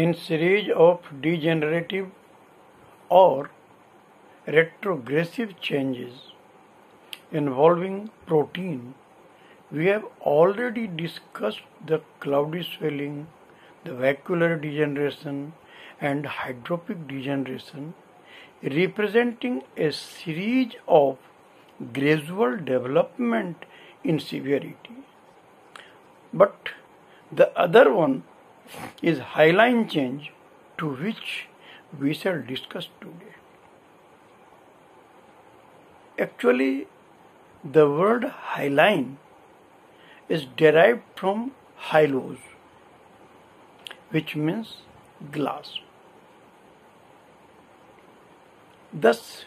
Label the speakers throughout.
Speaker 1: In series of degenerative or retrogressive changes involving protein, we have already discussed the cloudy swelling, the vacuolar degeneration and hydropic degeneration, representing a series of gradual development in severity. But the other one is hyaline change, to which we shall discuss today. Actually, the word hyaline is derived from hyalos, which means glass. Thus,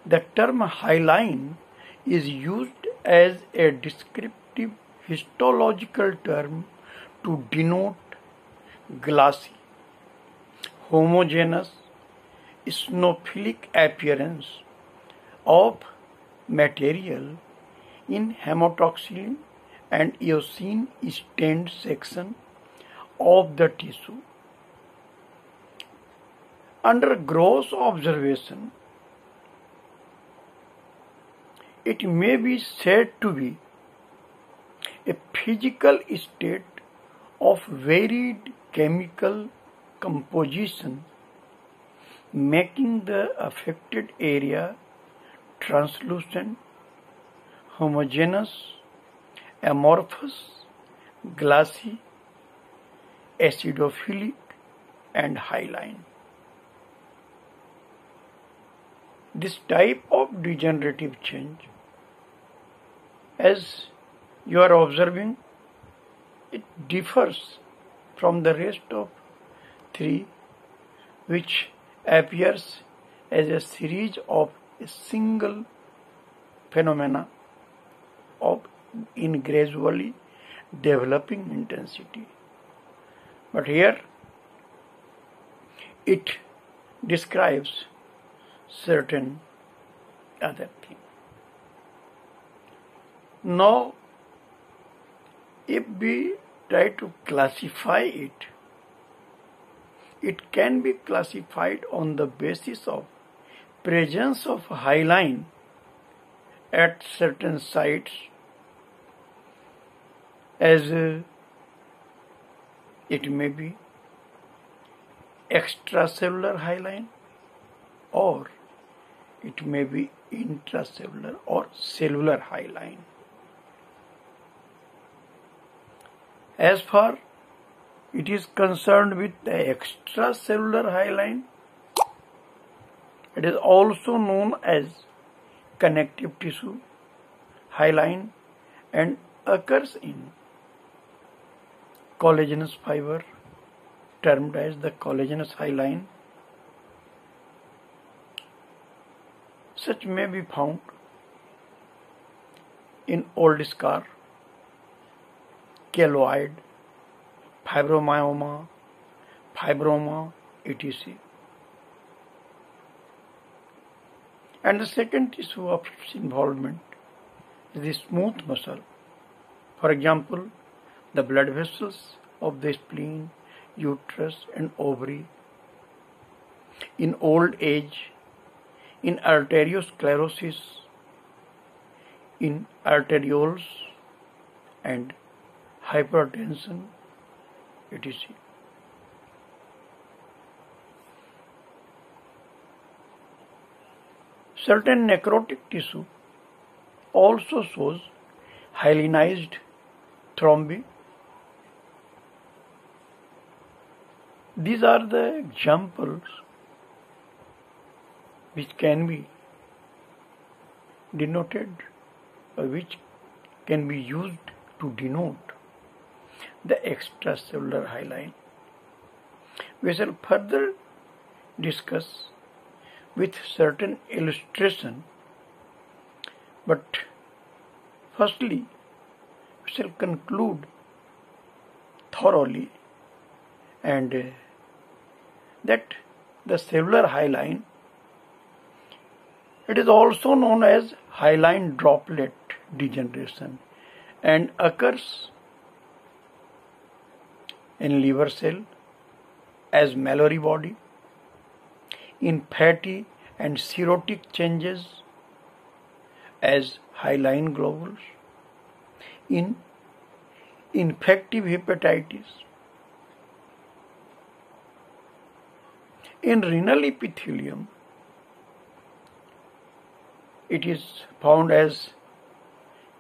Speaker 1: the term hyaline is used as a descriptive histological term to denote glassy, homogeneous, snow-flake appearance of material in hematoxylin and eosine stained section of the tissue. Under gross observation, it may be said to be a physical state of varied chemical composition, making the affected area translucent, homogeneous, amorphous, glassy, acidophilic, and hyaline. This type of degenerative change, as you are observing, it differs from the rest of three, which appears as a series of a single phenomena in gradually developing intensity. But here it describes certain other thing. Now, if we try to classify it, it can be classified on the basis of presence of hyaline at certain sites as it may be extracellular hyaline or it may be intracellular or cellular hyaline. As far it is concerned with the extracellular hyaline, it is also known as connective tissue hyaline and occurs in collagenous fiber termed as the collagenous hyaline. Such may be found in old scar, keloid, fibromyoma, fibroma, etc. And the second tissue of its involvement is the smooth muscle. For example, the blood vessels of the spleen, uterus and ovary. In old age, in arteriosclerosis, in arterioles and hypertension, etc. Certain necrotic tissue also shows hyalinized thrombi. These are the examples which can be denoted or which can be used to denote the extracellular hyaline. We shall further discuss with certain illustration, but firstly we shall conclude thoroughly and that the cellular hyaline, it is also known as hyaline droplet degeneration and occurs in liver cell, as Mallory body, in fatty and cirrhotic changes as hyaline globules, in infective hepatitis, in renal epithelium. It is found as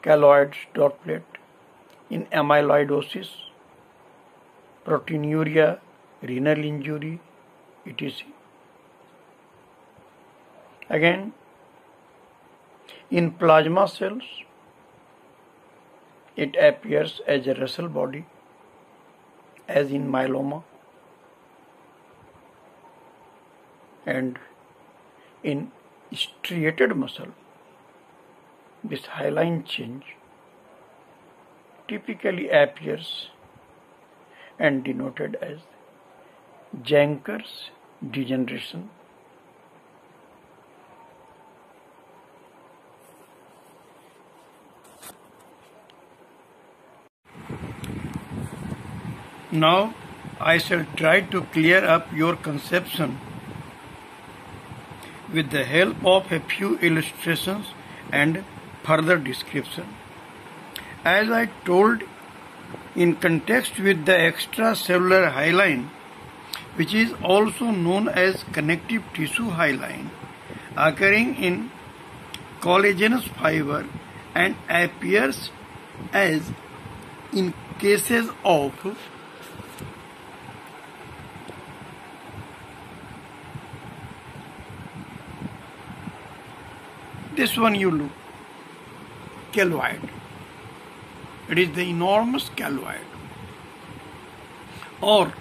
Speaker 1: calloid dot plate, in amyloidosis, proteinuria, renal injury, etc. Again, in plasma cells, it appears as a Russell body, as in myeloma, and in striated muscle, this hyaline change typically appears and denoted as Janker's degeneration. Now I shall try to clear up your conception with the help of a few illustrations and further description. As I told, in context with the extracellular hyaline, which is also known as connective tissue hyaline, occurring in collagenous fiber and appears as in cases of this one you look, calloid. It is the enormous calloid. Or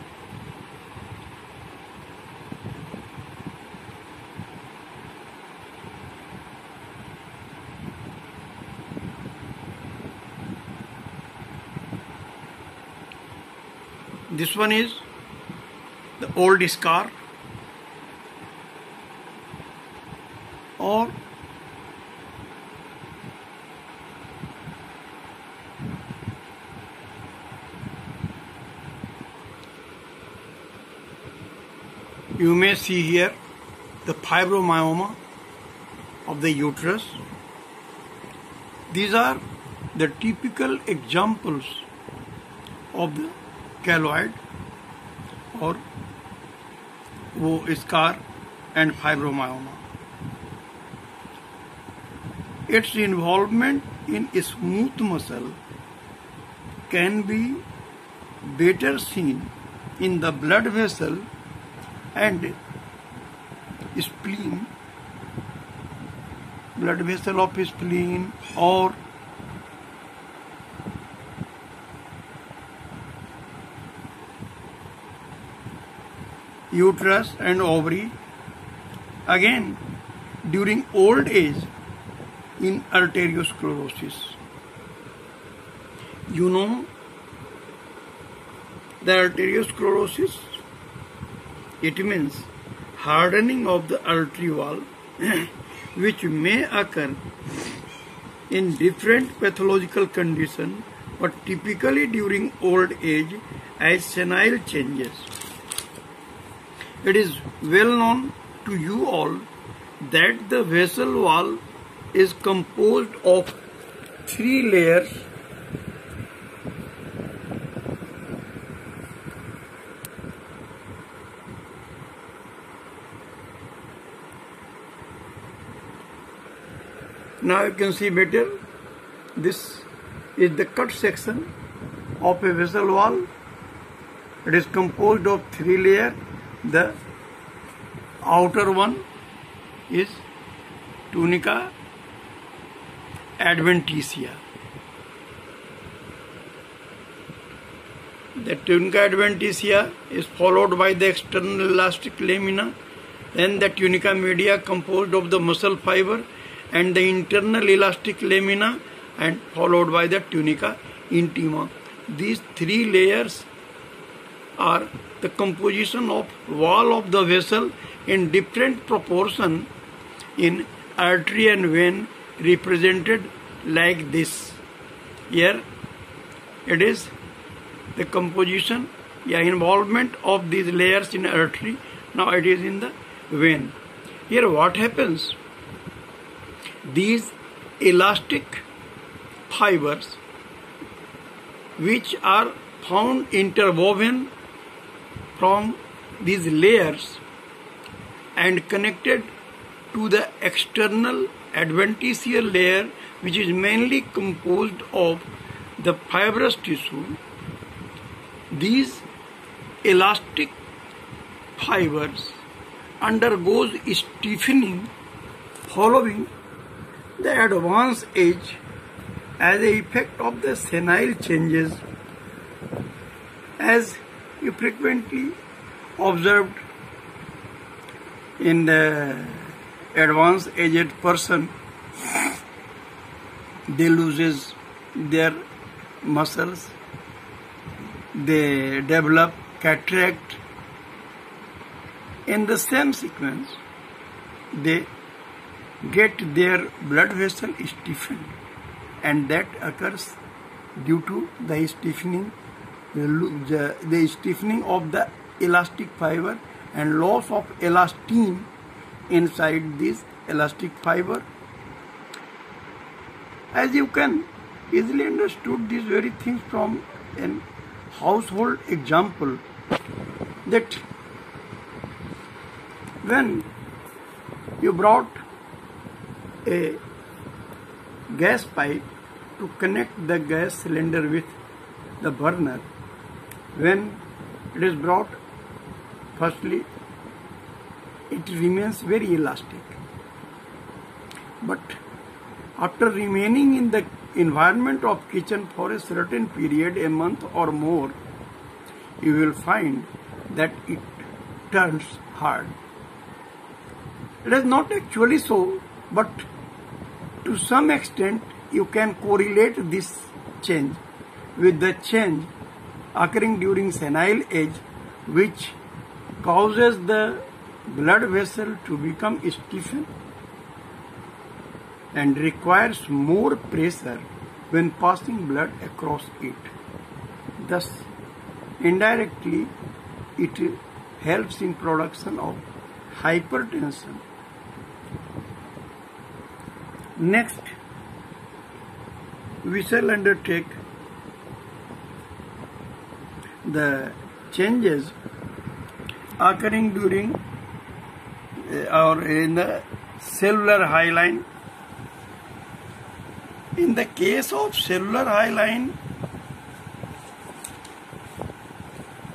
Speaker 1: this one is the old scar, or you may see here the fibromyoma of the uterus. These are the typical examples of the calloid or scar and fibromyoma. Its involvement in smooth muscle can be better seen in the blood vessel and spleen, blood vessel of spleen, or uterus and ovary. Again, during old age, in arteriosclerosis. You know the arteriosclerosis? It means hardening of the artery wall which may occur in different pathological conditions, but typically during old age as senile changes. It is well known to you all that the vessel wall is composed of 3 layers. Now you can see better. This is the cut section of a vessel wall. It is composed of 3 layers. The outer one is tunica adventitia. The tunica adventitia is followed by the external elastic lamina, then the tunica media composed of the muscle fiber and the internal elastic lamina, and followed by the tunica intima. These 3 layers are the composition of wall of the vessel in different proportion in artery and vein, represented like this. Here it is the composition involvement of these layers in artery. Now it is in the vein. Here what happens? These elastic fibers which are found interwoven from these layers and connected to the external adventitious layer, which is mainly composed of the fibrous tissue. These elastic fibers undergoes stiffening following the advanced age as an effect of the senile changes, as you frequently observed in the advanced aged person. They loses their muscles, they develop cataract. In the same sequence, they get their blood vessel stiffened, and that occurs due to the stiffening, the stiffening of the elastic fiber and loss of elastin inside this elastic fiber. As you can easily understood these very things from a household example, that when you brought a gas pipe to connect the gas cylinder with the burner, when it is brought, firstly it remains very elastic, but after remaining in the environment of kitchen for a certain period, a month or more, you will find that it turns hard. It is not actually so, but to some extent you can correlate this change with the change occurring during senile age, which causes the blood vessel to become stiffened and requires more pressure when passing blood across it. Thus, indirectly, it helps in production of hypertension. Next, we shall undertake the changes occurring during or in the cellular hyaline. In the case of cellular hyaline,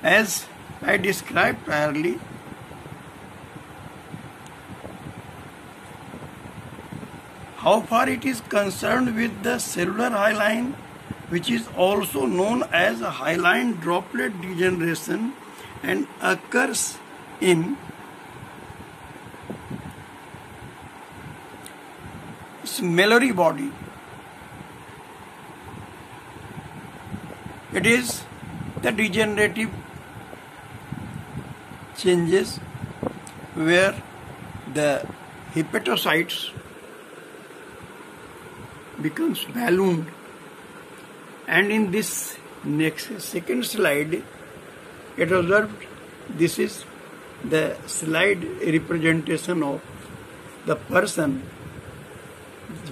Speaker 1: as I described priorly, how far it is concerned with the cellular hyaline, which is also known as hyaline droplet degeneration and occurs in Mallory body. It is the degenerative changes where the hepatocytes becomes ballooned, and in this next second slide it observed, this is the slide representation of the person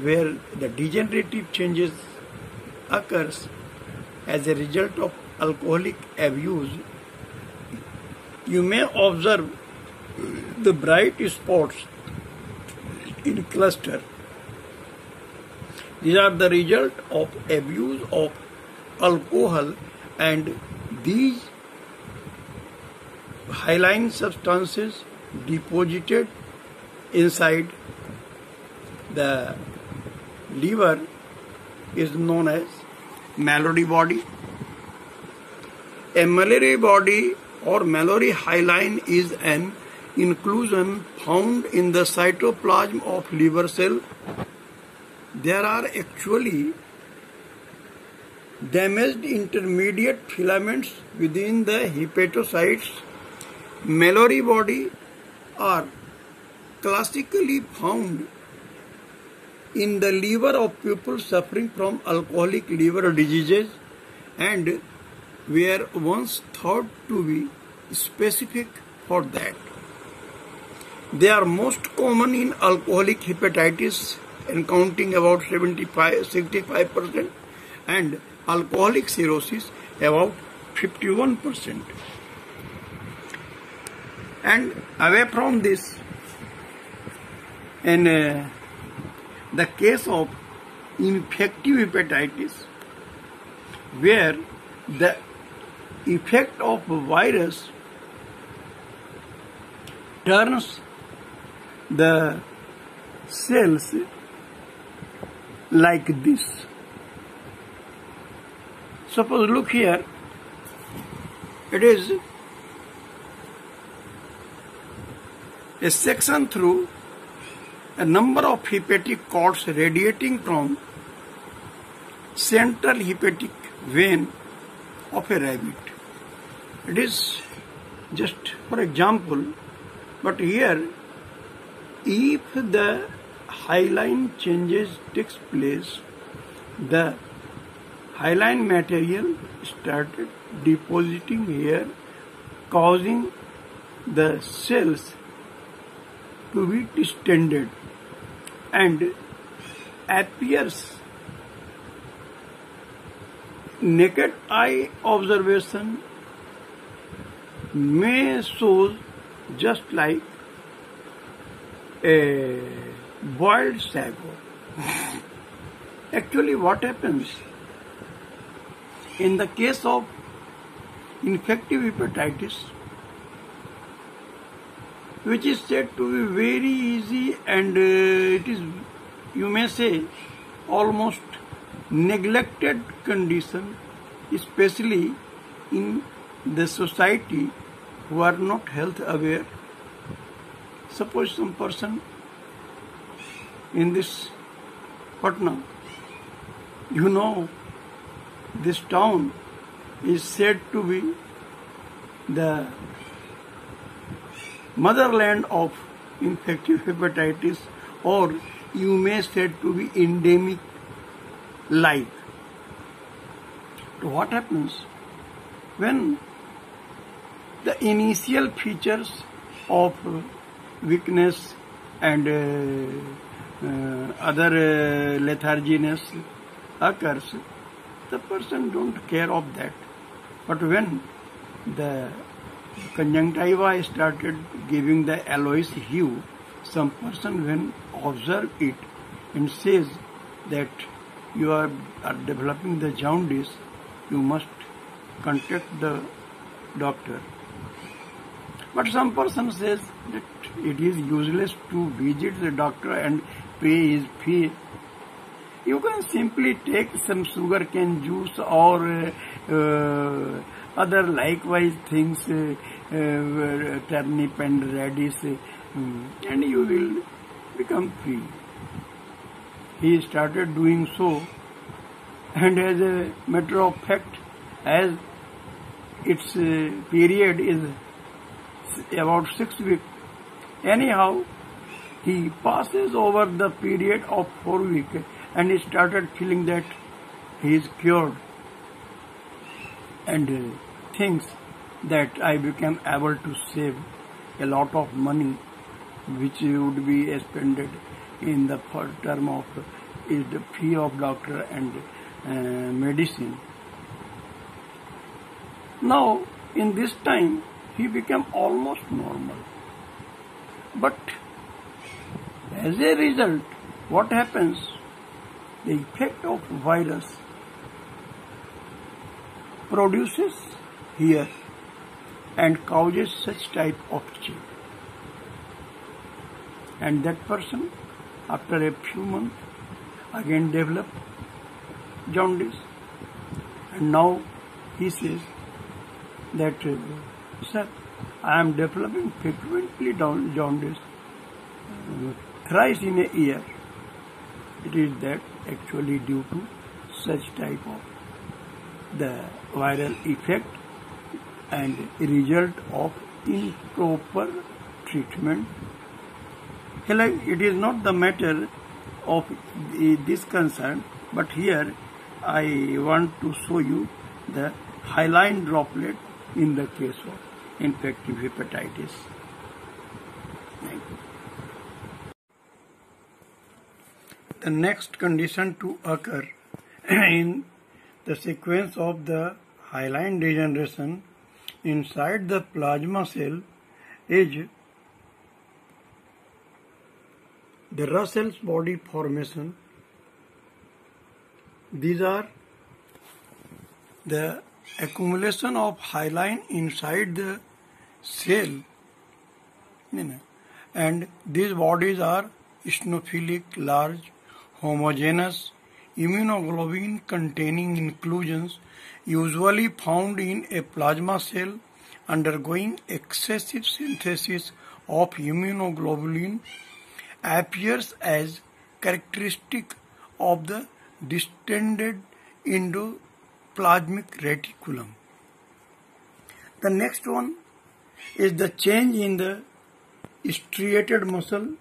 Speaker 1: where the degenerative changes occurs as a result of alcoholic abuse. You may observe the bright spots in cluster. These are the result of abuse of alcohol, and these hyaline substances deposited inside the liver is known as Mallory body. A Mallory body or Mallory hyaline is an inclusion found in the cytoplasm of liver cell. There are actually damaged intermediate filaments within the hepatocytes. Mallory body are classically found in the liver of people suffering from alcoholic liver diseases, and were once thought to be specific for that. They are most common in alcoholic hepatitis, accounting about 65%, and alcoholic cirrhosis about 51%. And away from this, in the case of infective hepatitis, where the effect of virus turns the cells like this. Suppose look here, it is a section through a number of hepatic cords radiating from central hepatic vein of a rabbit. It is just for example, but here if the hyaline changes takes place, the hyaline material started depositing here, causing the cells to be distended and appears naked eye observation may show just like a boiled sago. Actually, what happens in the case of infective hepatitis, which is said to be very easy and it is, you may say, almost neglected condition, especially in the society who are not health aware. Suppose some person in this Patna, you know, this town is said to be the motherland of infective hepatitis, or you may said to be endemic like. So what happens when the initial features of weakness and other letharginess occurs? The person don't care of that. But when the conjunctiva started giving the yellowish hue, some person when observe it and says that you are developing the jaundice, you must contact the doctor. But some person says that it is useless to visit the doctor and pay his fee. You can simply take some sugarcane juice or other likewise things, turnip and radish, and you will become free. He started doing so, and as a matter of fact, as its period is about 6 weeks, anyhow, he passes over the period of 4 weeks and he started feeling that he is cured and thinks that I became able to save a lot of money which would be expended in the term of is the fee of doctor and medicine. Now, in this time, he became almost normal. But as a result, what happens? The effect of virus produces here and causes such type of change. And that person, after a few months, again developed jaundice. And now he says that, sir, I am developing frequently jaundice thrice in a year. It is that actually due to such type of the viral effect and result of improper treatment. It is not the matter of this concern, but here I want to show you the hyaline droplet in the case of infective hepatitis. The next condition to occur in the sequence of the hyaline degeneration inside the plasma cell is the Russell's body formation. These are the accumulation of hyaline inside the cell, and these bodies are eosinophilic, large, homogeneous, immunoglobulin containing inclusions usually found in a plasma cell undergoing excessive synthesis of immunoglobulin, appears as characteristic of the distended endoplasmic reticulum. The next one is the change in the striated muscle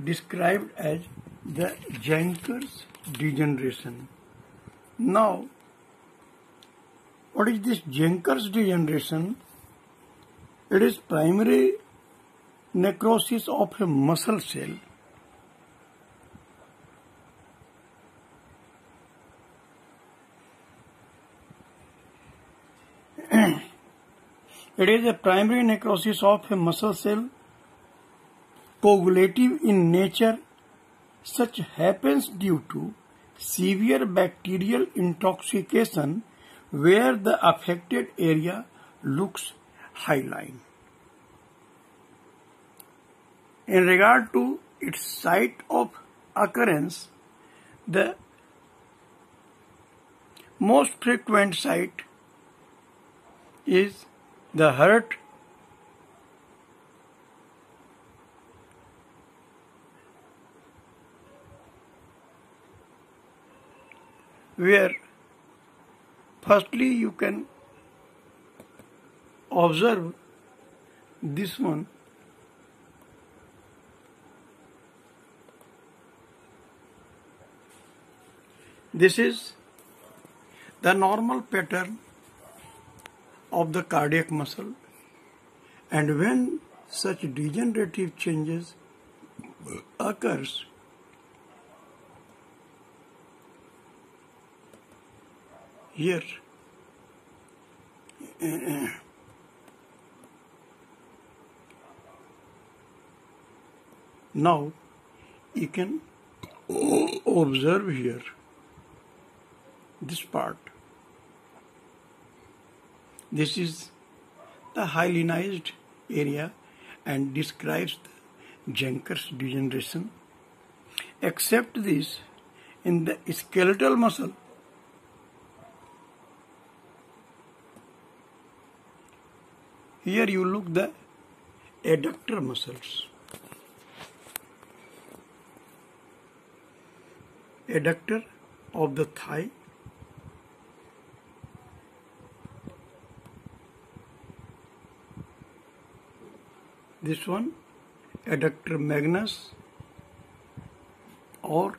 Speaker 1: described as the Jenker's degeneration. Now, what is this Jenker's degeneration? It is primary necrosis of a muscle cell. It is a primary necrosis of a muscle cell, coagulative in nature. Such happens due to severe bacterial intoxication where the affected area looks hyaline. In regard to its site of occurrence, the most frequent site is the heart, where firstly you can observe this one. This is the normal pattern of the cardiac muscle, and when such degenerative changes occurs, here now you can observe here this part. This is the hyalinized area and describes the Jenker's degeneration. Except this, in the skeletal muscle, here you look the adductor muscles. Adductor of the thigh, this one adductor magnus, or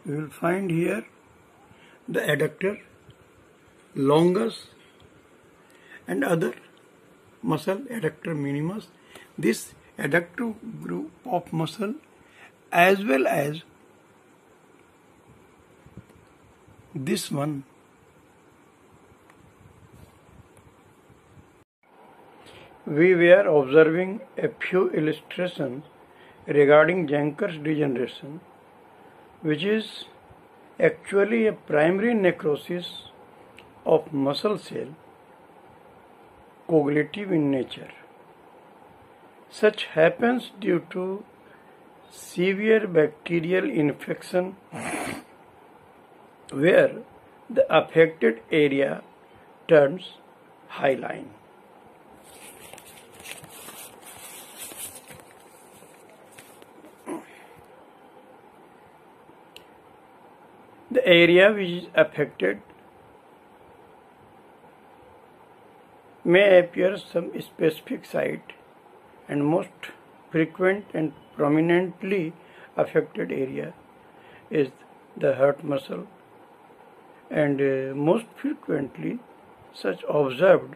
Speaker 1: you will find here the adductor longus and other muscle, adductor minimus. This adductor group of muscle, as well as this one. We were observing a few illustrations regarding Jenker's degeneration, which is actually a primary necrosis of muscle cell, coagulative in nature. Such happens due to severe bacterial infection where the affected area turns hyaline. The area which is affected may appear some specific site, and most frequent and prominently affected area is the heart muscle, and most frequently such observed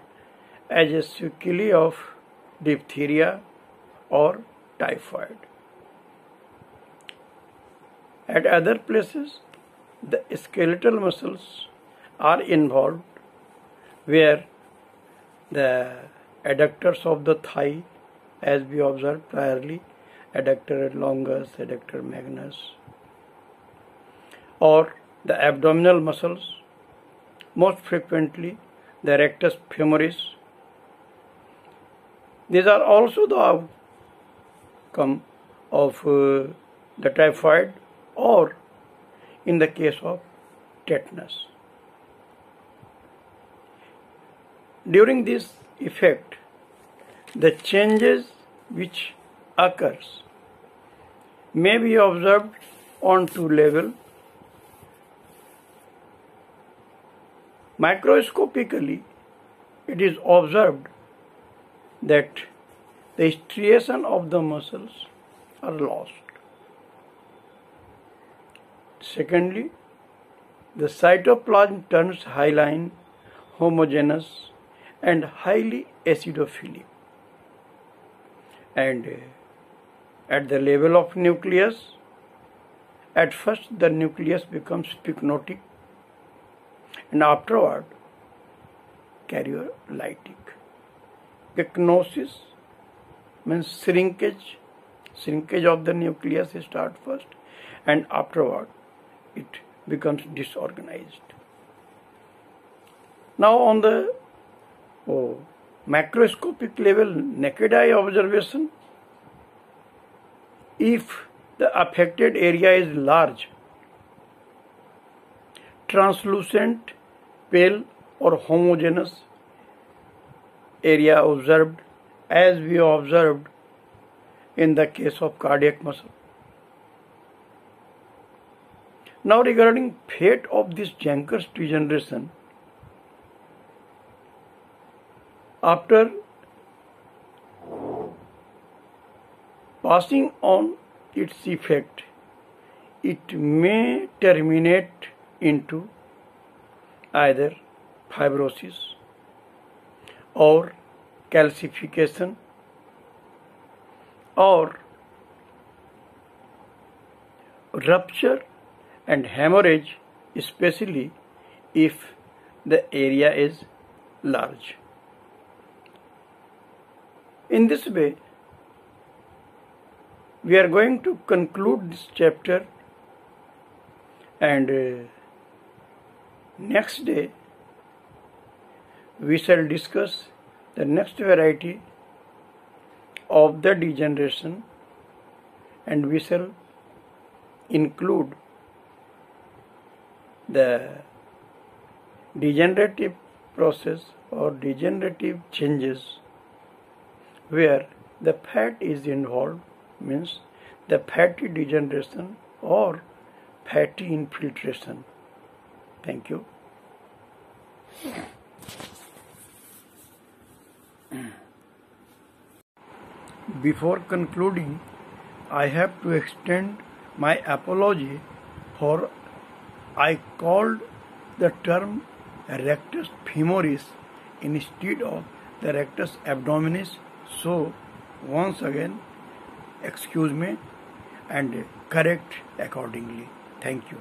Speaker 1: as a sequelae of diphtheria or typhoid. At other places, the skeletal muscles are involved, where the adductors of the thigh, as we observed priorly, adductor longus, adductor magnus, or the abdominal muscles, most frequently the rectus femoris. These are also the outcome of the typhoid, or in the case of tetanus. During this effect, the changes which occurs may be observed on two levels. Microscopically, it is observed that the striation of the muscles are lost. Secondly, the cytoplasm turns hyaline, homogeneous, and highly acidophilic. And at the level of nucleus, at first the nucleus becomes pycnotic, and afterward karyolytic. Pycnosis means shrinkage of the nucleus starts first, and afterward it becomes disorganized. Now on the macroscopic level, naked eye observation, if the affected area is large, translucent, pale or homogeneous area observed, as we observed in the case of cardiac muscle. Now regarding fate of this Janker's degeneration, after passing on its effect, it may terminate into either fibrosis or calcification or rupture and hemorrhage, especially if the area is large. In this way, we are going to conclude this chapter, and next day we shall discuss the next variety of the degeneration, and we shall include the degenerative process or degenerative changes where the fat is involved, means the fatty degeneration or fatty infiltration. Thank you. Before concluding, I have to extend my apology for I called the term rectus femoris instead of the rectus abdominis. So once again, excuse me and correct accordingly. Thank you.